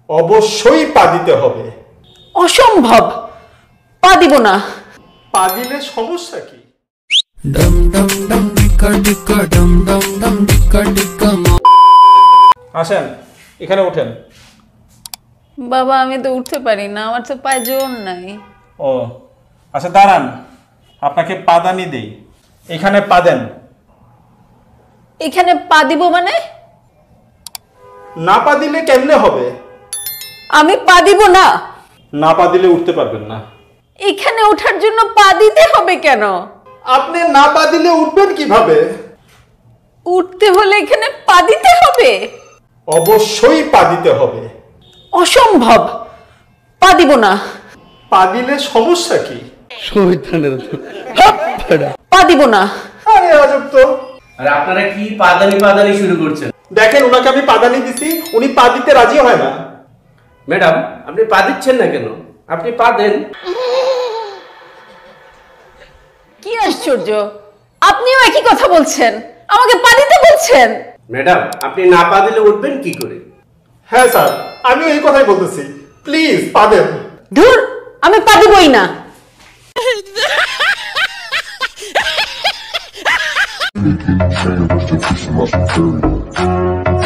অবশ্যই পা দিতে হবে। অসম্ভব, পা দিব না। পা দিলে সমস্যা কি? আসেন, এখানে ওঠেন। বাবা আমি তো উঠতে পারি না, আমার তো পায়ে জোর নাই। ও আচ্ছা দাঁড়ান, আপনাকে পাদানি দেই, এখানে পা দেন। এখানে পা দিব মানে? না পা দিলে কেমনে হবে? আমি পা দিব না। না পা দিলে উঠতে পারবেন না। এখানে ওঠার জন্য পা দিতে হবে কেন? আপনি না পা দিলে উঠবেন কিভাবে? উঠতে হলে এখানে পা দিতে হবে? অবশ্যই পা দিতে হবে। অসম্ভব, পা দিব না। পা দিলে সমস্যা কি? পা দিব না। আরে আজব তো। আরে আপনারা কি পাদানি শুরু করছেন? দেখেন ওনাকে আমি পাদানি দিছি, উনি পা দিতে রাজি হয় না। ম্যাডাম আপনি পা দিচ্ছেন না কেন? আপনি পা দেন। কি আশ্চর্য, আপনিও একই কথা বলছেন, আমাকে পা দিতে বলছেন। ম্যাডাম আপনি না পা দিলে উঠবেন কি করে? হ্যাঁ স্যার, আমিও এই কথাই বলতেছি, প্লিজ পা দেন। ধুর, আমি পা দিবই না। Making change to Christmas material.